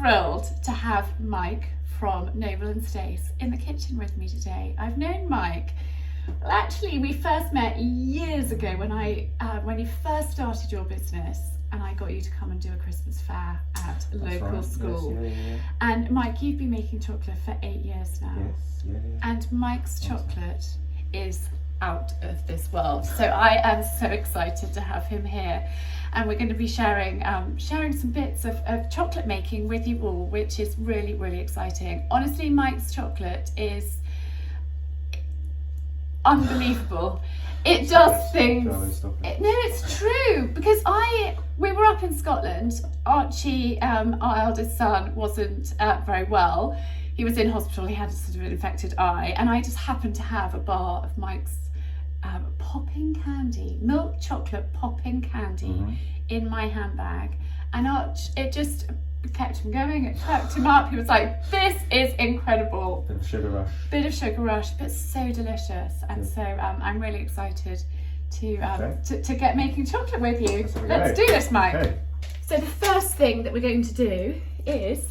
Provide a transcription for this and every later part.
thrilled to have Mike from Noble and Stace in the kitchen with me today. I've known Mike, well, actually we first met years ago when you first started your business, and I got you to come and do a Christmas fair at a local school. Yes, yeah. And Mike, you've been making chocolate for 8 years now. Yes, yeah. And Mike's chocolate is out of this world. So I am so excited to have him here. And we're going to be sharing some bits of chocolate making with you all, which is really, really exciting. Honestly, Mike's chocolate is unbelievable. It does things. No, it's true, because we were up in Scotland. Archie, our eldest son, wasn't very well. He was in hospital. He had a sort of an infected eye, and I just happened to have a bar of Mike's popping candy, milk chocolate popping candy in my handbag, and it just kept him going. It perked him up. He was like, "This is incredible." Bit of sugar rush, but so delicious. And so I'm really excited to get making chocolate with you. Let's do this, Mike. Okay. So the first thing that we're going to do is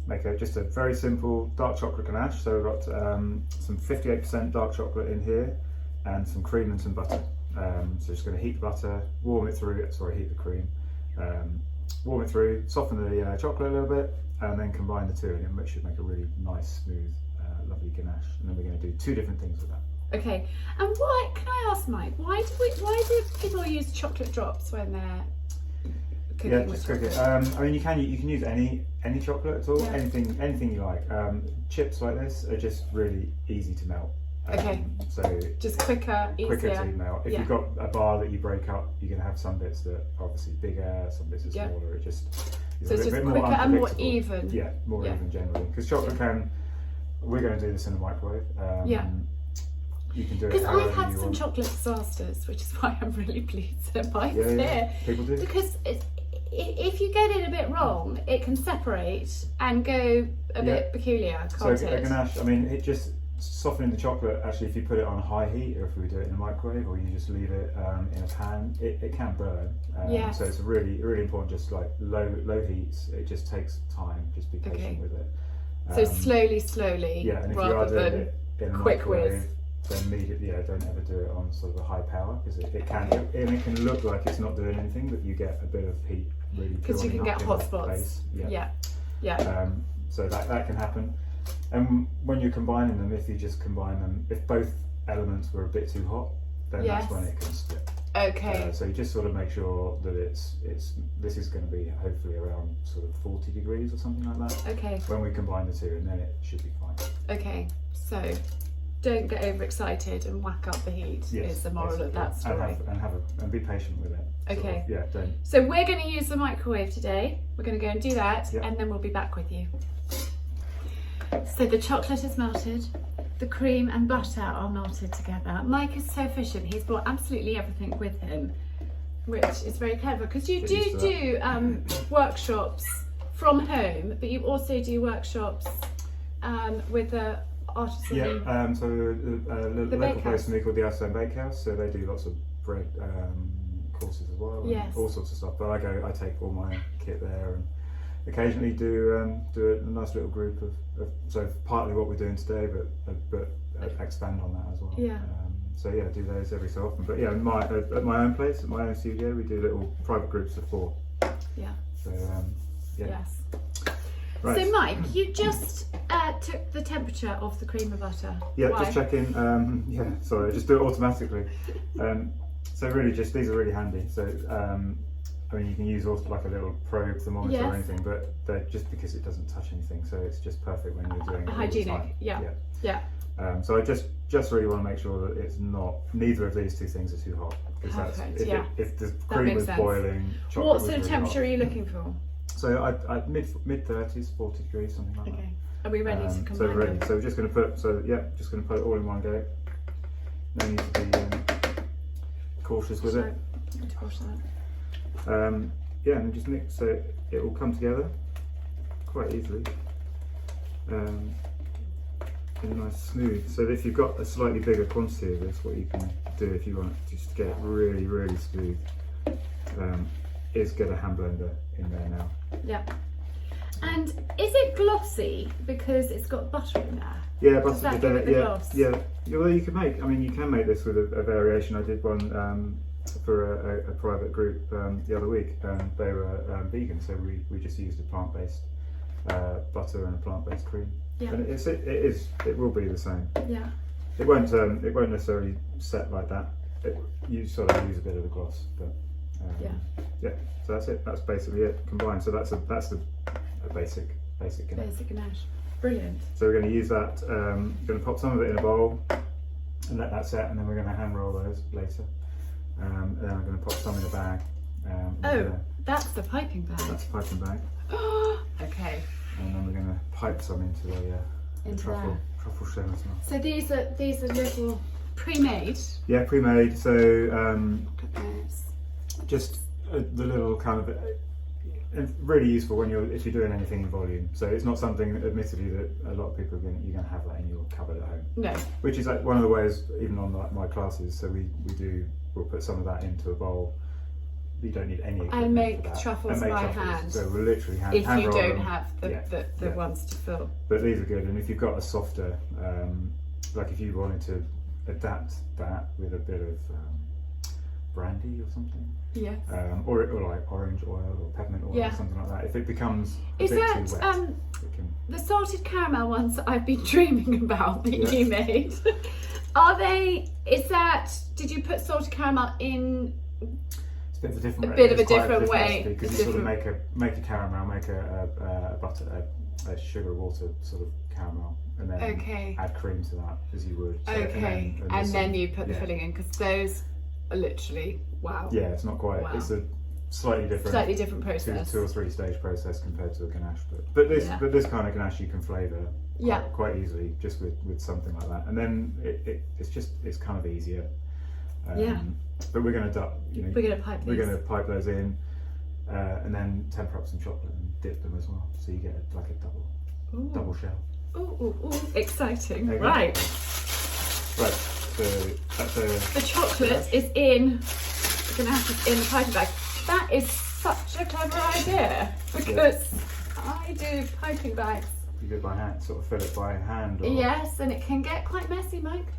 make just a very simple dark chocolate ganache. So we've got some 58% dark chocolate in here, and some cream and some butter. So just going to heat the butter, heat the cream, warm it through, soften the chocolate a little bit, and then combine the two, and it should make a really nice, smooth, lovely ganache. And then we're going to do 2 different things with that. Okay. And why? Can I ask, Mike? Why do people use chocolate drops when they're cooking? Yeah, just cook it. I mean, you can use any chocolate at all, anything you like. Chips like this are just really easy to melt. Okay. So just easier to melt. If you've got a bar that you break up, you're going to have some bits that are obviously bigger, some bits are smaller. It just so it's just quicker and more even. Yeah, more even generally. Because chocolate we're going to do this in the microwave. You can do it. Because I've had some chocolate disasters, which is why I'm really pleased that Mike's here. People do. Because if you get it a bit wrong, it can separate and go a bit peculiar, can't it? A ganache, I mean, it just softening the chocolate, actually, if you put it on high heat, or if we do it in a microwave, or you just leave it in a pan, it can burn. So it's really, really important, just like low heats. It just takes time. Just be patient with it. So slowly. Yeah, and if you are doing it in a microwave, then immediately, don't ever do it on sort of a high power, because it can look like it's not doing anything, but you get a bit of heat really. Because you can get hot spots. So that can happen. And when you're combining them, if you just combine them, if both elements were a bit too hot, then that's when it can split. Okay. So you just sort of make sure that this is going to be hopefully around sort of 40 degrees or something like that. Okay. When we combine the two, and then it should be fine. Okay. So don't get overexcited and whack up the heat. Is the moral of that story. And be patient with it. Okay. Don't. So we're going to use the microwave today. We're going to go and do that, and then we'll be back with you. So the chocolate is melted, the cream and butter are melted together. Mike is so efficient, he's brought absolutely everything with him, which is very clever, because you do workshops from home, but you also do workshops with the artisan. So a local place for me called the Artisan Bakehouse, so they do lots of bread courses as well, and all sorts of stuff. But I take all my kit there, and occasionally do a nice little group of so partly what we're doing today, but expand on that as well. Do those every so often. But at my own place, at my own studio, we do little private groups of 4. So Yes. Right. So Mike, you just took the temperature of the cream and butter. Why? Just checking. Sorry, just do it automatically. So really, these are really handy. So I mean, you can use also like a little probe thermometer or anything, but they're just because it doesn't touch anything, so it's just perfect when you're doing it hygienic. All the time. So I just really want to make sure that it's not, neither of these two things are too hot, because if the cream was boiling, chocolate what sort of temperature are you looking for? So I mid 30s, 40 degrees, something like that. Okay. Are we ready to combine So ready. them? So we're just going to put it all in one go. No need to be cautious with it. And just mix so it will come together quite easily in a nice smooth. So if you've got a slightly bigger quantity of this, what you can do if you want just to get it really, really smooth is get a hand blender in there now. And is it glossy because it's got butter in there? Yeah, Does that give it the gloss? Yeah. Well, you can make. I mean, you can make this with a variation. I did one for a private group the other week. They were vegan, so we just used a plant-based butter and a plant-based cream. Yeah. And it will be the same. Yeah. It won't necessarily set like that. You sort of use a bit of a gloss, but yeah. So that's it. That's basically it combined. So that's a basic ganache. Basic ganache. Brilliant. So we're going to use that. Going to pop some of it in a bowl and let that set, and then we're going to hand roll those later. And then I'm going to pop some in a bag. That's the piping bag. That's the piping bag. Okay. And then we're going to pipe some into the truffle shell as well. So these are little pre-made. Yeah, pre-made. So Look at those. just the little kind of really useful if you're doing anything in volume. So it's not something, admittedly, that a lot of people you're going to have that in your cupboard at home. No. Which is like one of the ways, even on my classes. So we'll put some of that into a bowl. You don't need any equipment and make for that. truffles by hand. So we'll literally hand if you roll don't them. have the ones to fill. But these are good, and if you've got a softer, like if you wanted to adapt that with a bit of brandy or something. Yes. Or like orange oil or peppermint oil or something like that. If it becomes a bit too wet, the salted caramel ones that I've been dreaming about that you made? Are they? Did you put salted caramel in? It's a bit of a different way because you sort of make a caramel, make a butter, a sugar water sort of caramel, and then add cream to that as you would. So, and then you put the filling in, because those are literally Yeah, it's not quite. Wow. It's a slightly different process. 2 or 3 stage process compared to a ganache, but this kind of ganache you can flavour quite easily just with something like that, and then it's kind of easier. But we're going to pipe those in, and then temper up some chocolate and dip them as well, so you get like a double shell. Ooh, exciting! Right. So the chocolate is in. The ganache is in the piping bag. That is such a clever idea, because I do piping bags. You do it by hand, sort of fill it by hand. Or... Yes, and it can get quite messy, Mike.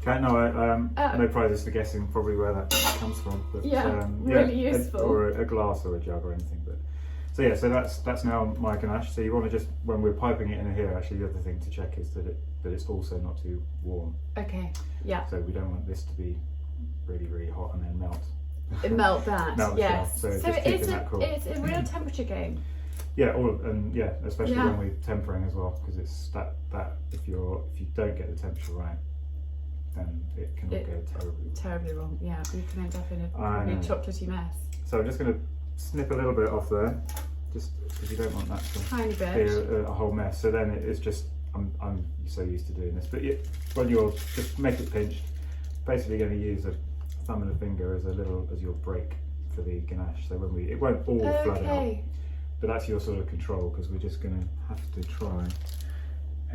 No prizes for guessing probably where that comes from. But, really useful. Or a glass or a jug or anything. But so that's now my ganache. So you want to just, when we're piping it in here, actually the other thing to check is that it's also not too warm. Okay. Yeah. So we don't want this to be really, really hot and then melt. Melt that. Yes. So it's a real temperature game. Yeah, especially when we're tempering as well, because it's that if you don't get the temperature right, then it can go terribly wrong. Yeah, you can end up in a really chocolatey mess. So I'm just going to snip a little bit off there, just because you don't want that to be a whole mess. So then it's just, I'm so used to doing this, but when you're just make it pinched, basically going to use a thumb and a finger as your break for the ganache. So it won't all flood out, but that's your sort of control, because we're just going to have to try.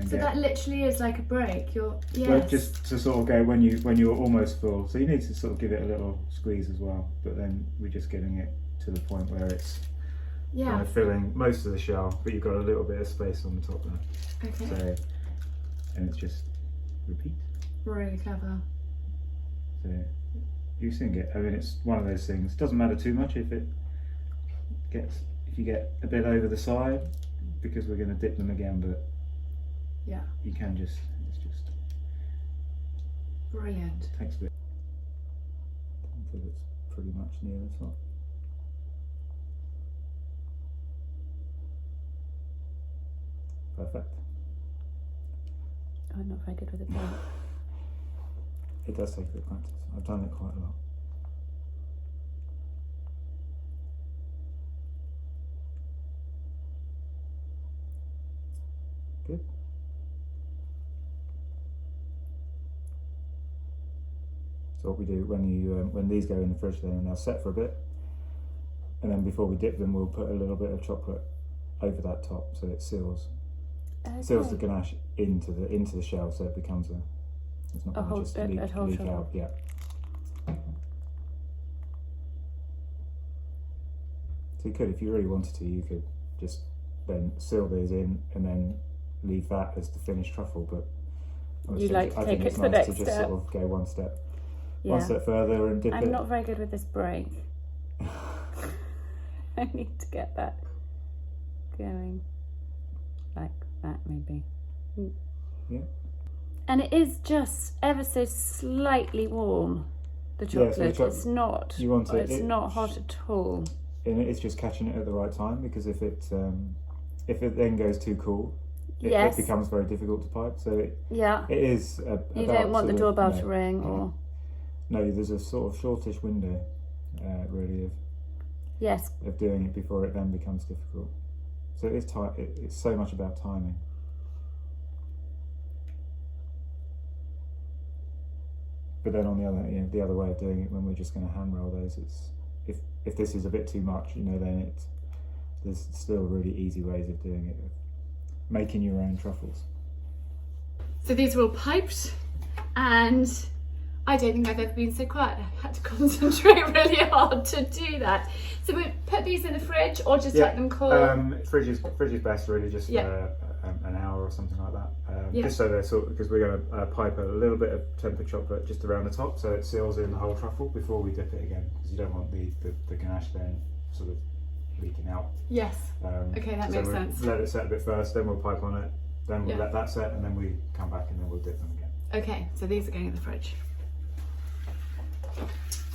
So that literally is like a break. Well, just to sort of go when you're almost full. So you need to sort of give it a little squeeze as well. But then we're just getting it to the point where it's kind of filling most of the shell, but you've got a little bit of space on the top there. Okay. So, and it's just repeat. Really clever. So you soon get. I mean, it's one of those things. It doesn't matter too much if you get a bit over the side, because we're going to dip them again, but. Yeah. You can it's just brilliant. It takes a bit until it's pretty much near the top. Perfect. I'm not very good with it. It does take a bit of practice. I've done it quite a lot. Good. So what we do when these go in the fridge, then they'll set for a bit, and then before we dip them, we'll put a little bit of chocolate over that top, so it seals the ganache into the shell, so it becomes it's not going to just leak out. Yeah. So you could, if you really wanted to, you could just then seal these in and then leave that as the finished truffle. But you like to take it to the next step. To just sort of go one step further and dip it. I'm not very good with this break. I need to get that going like that, maybe. Yeah. And it is just ever so slightly warm. The chocolate. It's not. You want it. It's not hot at all. And it's just catching it at the right time, because if it then goes too cool, it becomes very difficult to pipe. So it is. You don't want the doorbell to ring, or. No, there's a sort of shortish window, really, of doing it before it then becomes difficult. So it's so much about timing. But then on the other way of doing it, when we're just going to hand roll those, it's if this is a bit too much, then there's still really easy ways of doing it, of making your own truffles. So these are all piped, and I don't think I've ever been so quiet. I had to concentrate really hard to do that. So we put these in the fridge, or just let them cool? Fridge is best, really, just an hour or something like that. Just so they're because we're going to pipe a little bit of tempered chocolate just around the top, so it seals in the whole truffle before we dip it again, because you don't want the ganache then sort of leaking out. Yes. Okay, that makes sense. Let it set a bit first, then we'll pipe on it, then we'll let that set, and then we come back and then we'll dip them again. Okay, so these are going in the fridge.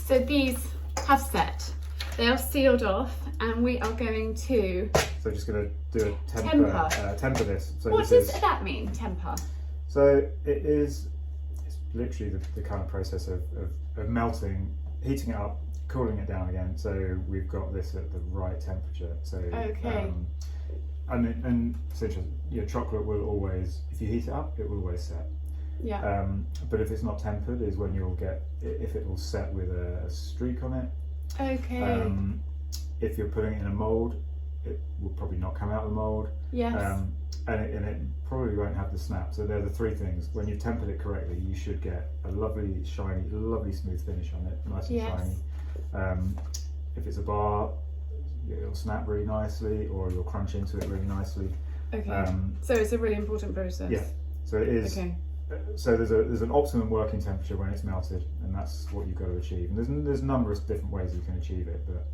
So these have set. They are sealed off, and we are going to. So just going to do a temper this. So what does that mean, temper? So it's literally the kind of process of melting, heating it up, cooling it down again. So we've got this at the right temperature. So and so your chocolate will always, if you heat it up, it will always set. Yeah. But if it's not tempered, is when you'll get, if it will set with a streak on it. Okay. If you're putting it in a mould, it will probably not come out of the mould. Yes. And it probably won't have the snap. So they're the three things. When you've tempered it correctly, you should get a lovely, shiny, lovely smooth finish on it, nice and shiny. If it's a bar, it'll snap really nicely, or you'll crunch into it really nicely. Okay. So it's a really important process. Yeah. So it is. Okay. So there's an optimum working temperature when it's melted, and that's what you've got to achieve. And there's numerous different ways you can achieve it, but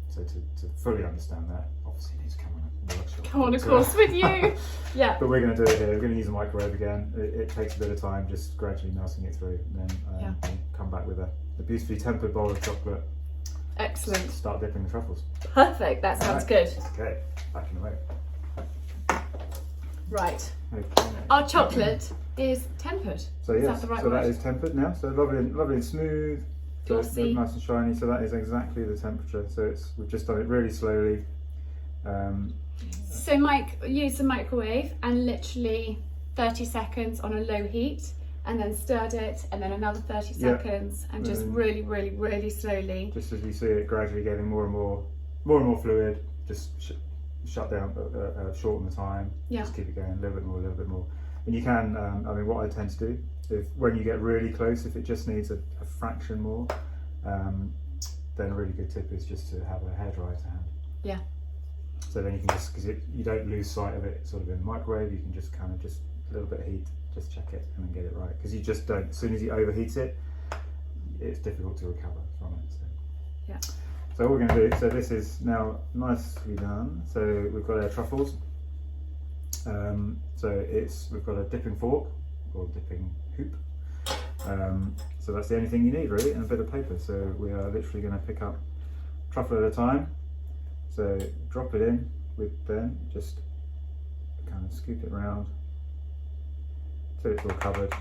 so to fully understand that, obviously you need to come on a workshop. Come on a course with you. Yeah. But we're going to do it here. We're going to use a microwave again. It takes a bit of time, just gradually melting it through, and then we'll come back with a beautifully tempered bowl of chocolate. Excellent. Start dipping the truffles. Perfect. That sounds good. Okay. Back in a moment. Right. Okay. Our chocolate is tempered. So yes, that is tempered now. So lovely and smooth, glossy, nice and shiny. So that is exactly the temperature. So we've just done it really slowly. So Mike, use the microwave and literally 30 seconds on a low heat, and then stirred it, and then another 30 seconds, and just really, really, really slowly. Just as you see it gradually getting more and more fluid. Just shut down, shorten the time. Yeah. Just keep it going a little bit more. And you can, what I tend to do, when you get really close, if it just needs a fraction more, then a really good tip is just to have a hairdryer to hand. Yeah. So then you can just, because you don't lose sight of it sort of in the microwave, you can just kind of just a little bit of heat, just check it and then get it right. Because you just don't, as soon as you overheat it, it's difficult to recover from it. So. Yeah. So what we're going to do, so this is now nicely done. So we've got our truffles. So we've got a dipping fork or dipping hoop. So that's the only thing you need really, and a bit of paper. So we are literally going to pick up truffle at a time. So drop it in with then just kind of scoop it around till it's all covered.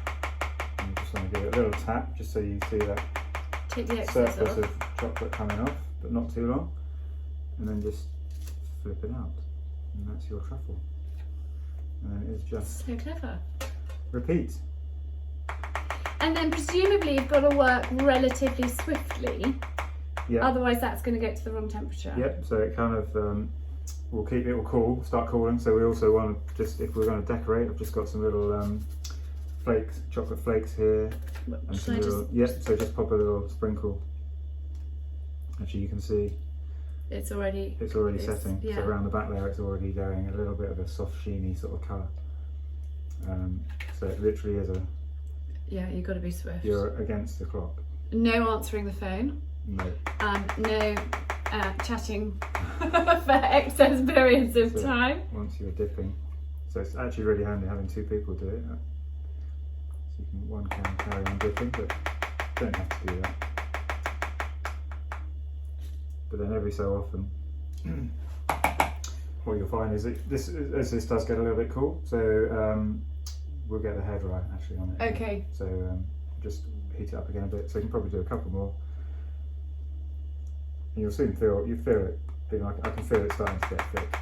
And you just want to give it a little tap just so you see that surface of chocolate coming off, but not too long. And then just flip it out, and that's your truffle. And then it's just so clever. Repeat. And then presumably you've got to work relatively swiftly. Yeah. Otherwise that's going to get to the wrong temperature. Yep. So it kind of will cool, start cooling. So we also want to just, if we're going to decorate, I've just got some little flakes, chocolate flakes here. And some little, so just pop a little sprinkle. Actually, you can see It's already setting. Yeah. So around the back there, it's already going a little bit of a soft, sheeny sort of colour. So it literally is Yeah, you've got to be swift. You're against the clock. No answering the phone. No. No chatting for excess periods of time. Once you're dipping. So it's actually really handy having two people do it. So one can carry on dipping, but don't have to do that. But then every so often, what you'll find is that this does get a little bit cool. So we'll get the hairdryer actually on it. Okay. So just heat it up again a bit. So you can probably do a couple more. And you'll soon feel it being like, I can feel it starting to get thick.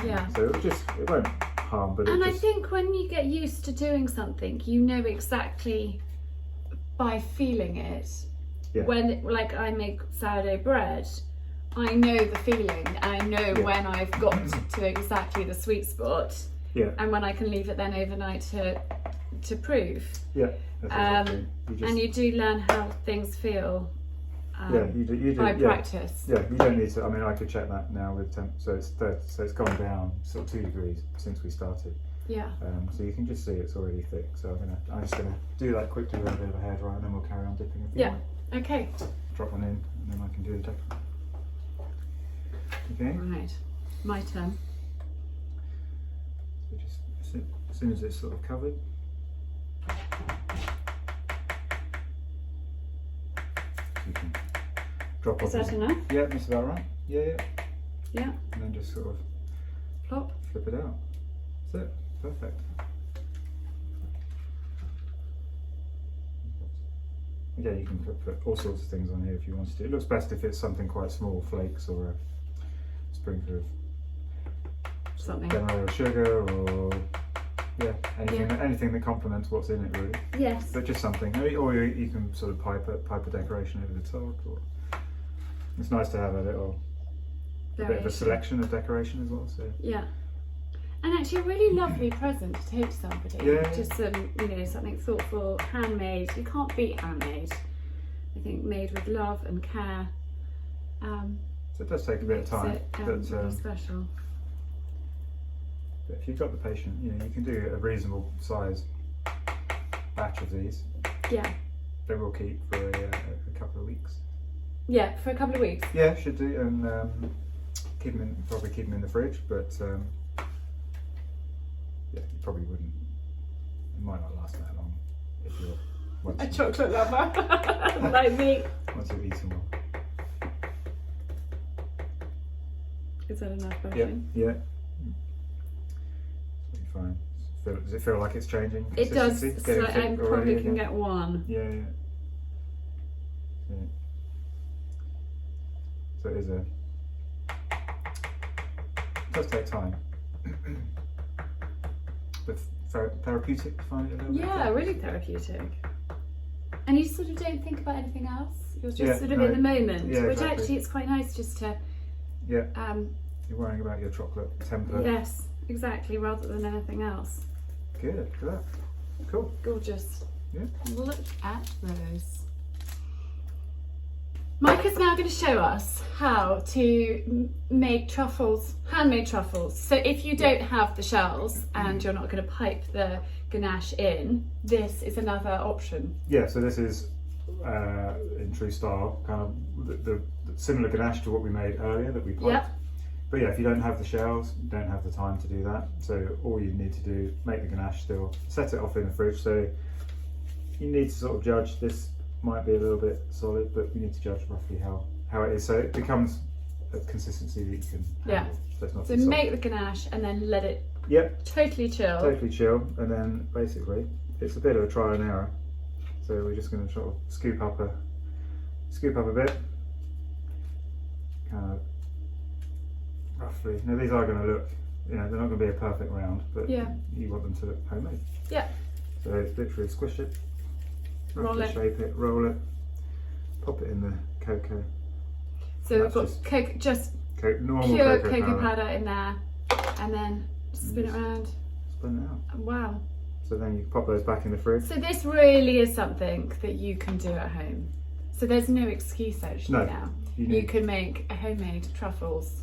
Yeah. So it won't harm, but I think when you get used to doing something, you know exactly by feeling it. Yeah. When, like, I make sourdough bread, I know the feeling. I know when I've got to exactly the sweet spot. Yeah. And when I can leave it then overnight to proof. Yeah. Exactly. And you do learn how things feel. You do by practice. Yeah, you don't need to. I mean, I could check that now with temp. So it's 30, so it's gone down sort of 2 degrees since we started. Yeah. So you can just see it's already thick. So I'm just gonna do that quickly with a bit of a hairdryer, and then we'll carry on dipping. Okay. Drop one in, and then I can do the dip. Okay. Right. My turn. So just as soon as it's sort of covered. You can drop Is off. that enough? Yeah, that's about right. Yeah. Yeah. And then just sort of Plop. flip it out. That's it. Perfect. Yeah, you can put all sorts of things on here if you wanted to. It looks best if it's something quite small, flakes or a sprinkle of Something. vanilla or sugar or anything that complements what's in it really. Yes. But just something, or you can sort of pipe a decoration over the top. Or it's nice to have a bit of a selection of decoration as well. So yeah. And actually a really lovely present to take to somebody. Yeah. Just something thoughtful, handmade. You can't beat handmade. I think made with love and care. So it does take a bit of time. But really special. But if you've got the patience, you can do a reasonable size batch of these. Yeah. They will keep for a couple of weeks. Yeah, for a couple of weeks. Yeah, should do, and probably keep them in the fridge, but you probably wouldn't. It might not last that long if you're A chocolate lover like me. Once you've eaten one. Is that enough bushing? Yeah. Fine. Does it feel like it's changing? It does. So I probably can get one. Yeah. So it does take time. But therapeutic, you find it a little bit? Yeah, really therapeutic. And you sort of don't think about anything else. You're just sort of in the moment, which actually it's quite nice just to. Yeah. You're worrying about your chocolate temper. Yes, exactly, rather than anything else. Good. Cool. Gorgeous. Yeah. Look at those. Mike is now going to show us how to make truffles, handmade truffles. So if you don't have the shells and you're not going to pipe the ganache in, this is another option. Yeah, so this is in true style, kind of the similar ganache to what we made earlier that we piped. Yep. But yeah, if you don't have the shells, you don't have the time to do that. So all you need to do, make the ganache still, set it off in the fridge. So you need to sort of judge. This might be a little bit solid, but you need to judge roughly how it is. So it becomes a consistency that you can handle. So it's not so make the ganache and then let it totally chill. And then basically it's a bit of a trial and error. So we're just going to sort of scoop up a bit, kind of roughly. Now these are going to look, they're not going to be a perfect round, but you want them to look homemade. Yeah. So it's literally squish it, roll it, shape it, roll it, pop it in the cocoa. So we've got normal pure cocoa powder in there, and then spin it around. Spin it out. Wow. So then you pop those back in the fridge. So this really is something that you can do at home. So there's no excuse actually No, now. you You can make a homemade truffles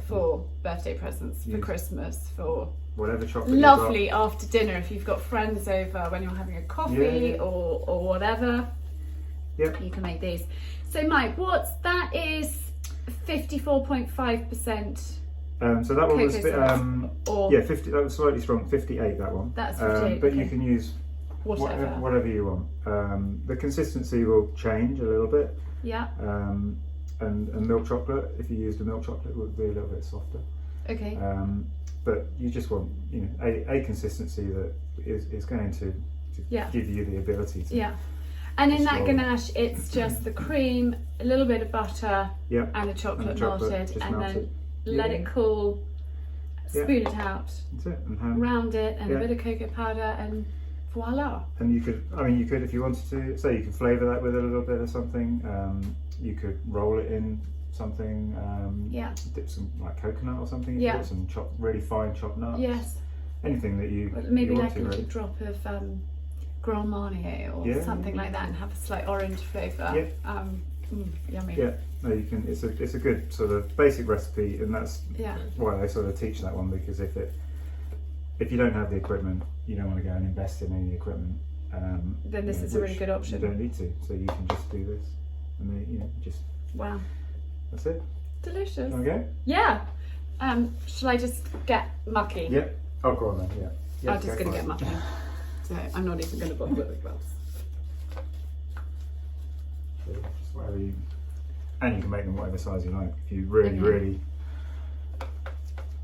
for birthday presents, for Christmas, for whatever chocolate lovely after dinner if you've got friends over when you're having a coffee or whatever. Yep. You can make these. So Mike, that is 54.5%. So that one was 50. That was slightly strong. 58 that one. That's 58. But you can use whatever you want. The consistency will change a little bit. Yeah. And milk chocolate, if you used a milk chocolate, it would be a little bit softer. Okay. But you just want, a consistency that is going to give you the ability to. Yeah. And in that ganache, it's just the cream, a little bit of butter, and the chocolate melted, and then let it cool, spoon it out, that's it, and round it, and a bit of cocoa powder, and voila. And you could, if you wanted to, say you could flavour that with a little bit of something. You could roll it in something. Dip some like coconut or something. Yeah. Put some really fine chopped nuts. Yes. Anything that you maybe you like want a to, little drop of Grand Marnier or something like that, and have a slight orange flavour. Yeah. Yummy. Yeah. No, you can. It's a good sort of basic recipe, and that's why I sort of teach that one, because if you don't have the equipment, you don't want to go and invest in any equipment. Then this is a really good option. You don't need to, so you can just do this, and then just. Wow. That's it. Delicious. Want to go? Yeah. Shall I just get mucky? Yeah. Oh, go on then. Yeah. I'm just going to get mucky. So I'm not even going to bother with the gloves. So just whatever you, and you can make them whatever size you like. If you really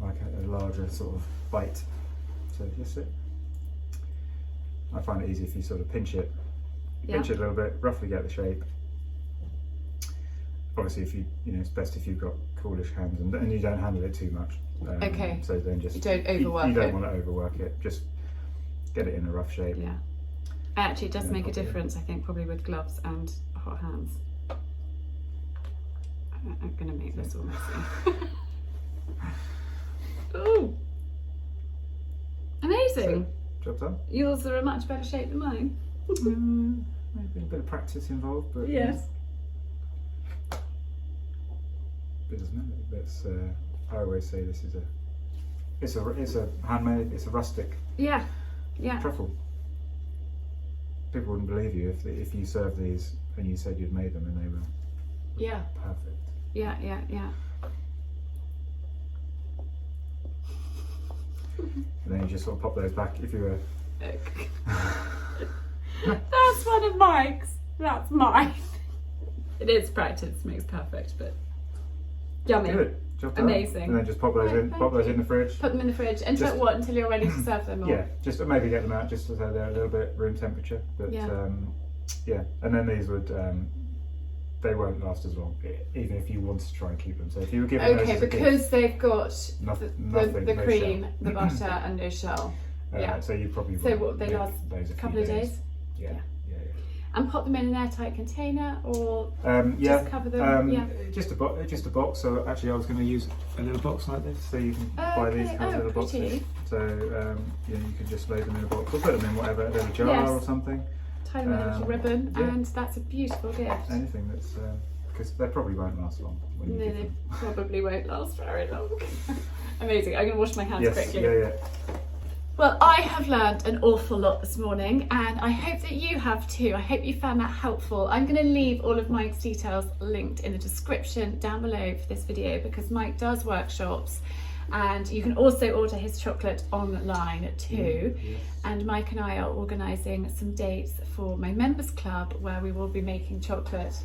like a larger sort of bite. So just it. I find it easy if you sort of pinch it a little bit, roughly get the shape. Obviously, if it's best if you've got coolish hands and you don't handle it too much. Okay. So then just you don't overwork it. You don't want to overwork it. Just get it in a rough shape. Yeah. Actually, it does make a difference, I think, probably with gloves and hot hands. I'm going to make this all messy. Ooh! Amazing! So, job done. Yours are a much better shape than mine. Maybe a bit of practice involved, but yes. But isn't it? That's I always say this is it's a handmade, it's a rustic truffle. People wouldn't believe you if you served these and you said you'd made them, and they were perfect. Yeah. And then you just sort of pop those back if you were. That's one of Mike's. That's mine. It is practice makes perfect, but yummy. Good. Job done. Amazing. And then just pop those in. Pop those in the fridge. Put them in the fridge until you're ready to serve them. Or? Yeah, just maybe get them out just so they're a little bit room temperature. But and then these would they won't last as long, even if you wanted to try and keep them. So if you were giving those as a because gift, they've got the no cream, shell. the butter, and no shell. So you probably they last a couple of days. Yeah. And pop them in an airtight container, or just cover them. Just a box. So actually, I was going to use a little box like this, so you can buy these kinds of little boxes. So you can just load them in a box, or put them in whatever, a little jar or something. Tie them in a little ribbon, and that's a beautiful gift. Anything that's because they probably won't last long. They probably won't last very long. Amazing. I'm going to wash my hands quickly. Yeah. Well, I have learned an awful lot this morning, and I hope that you have too. I hope you found that helpful. I'm going to leave all of Mike's details linked in the description down below for this video, because Mike does workshops, and you can also order his chocolate online too. Yes. And Mike and I are organising some dates for my members club, where we will be making chocolate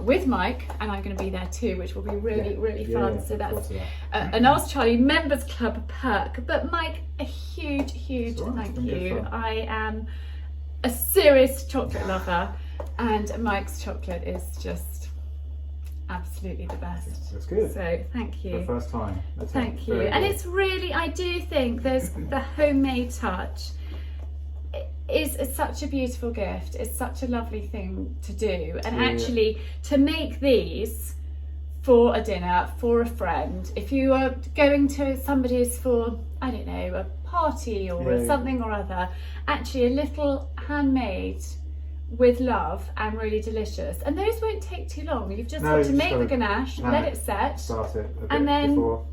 with Mike, and I'm going to be there too, which will be really fun. So that's an Ask Charlie members club perk. But Mike, a huge thank you. I am a serious chocolate lover, and Mike's chocolate is just absolutely the best. That's good. So thank you. The first time. Thank you. And it's really, I do think there's the homemade touch. It's such a beautiful gift. It's such a lovely thing to do, and actually to make these for a dinner, for a friend, if you are going to somebody's for, I don't know, a party or something or other, actually a little handmade with love and really delicious. And those won't take too long. You've just got to make the ganache, let it set, start it a bit and then before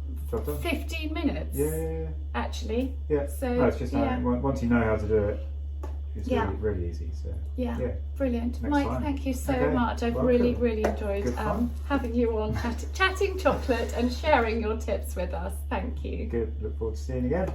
15 minutes. Yeah. Actually. Yeah. So no, it's just once you know how to do it, it's really easy. So yeah. Brilliant. Next Mike, time. thank you so Okay. much. I've Welcome. really enjoyed having you on chatting chocolate and sharing your tips with us. Thank you. Good. Look forward to seeing you again.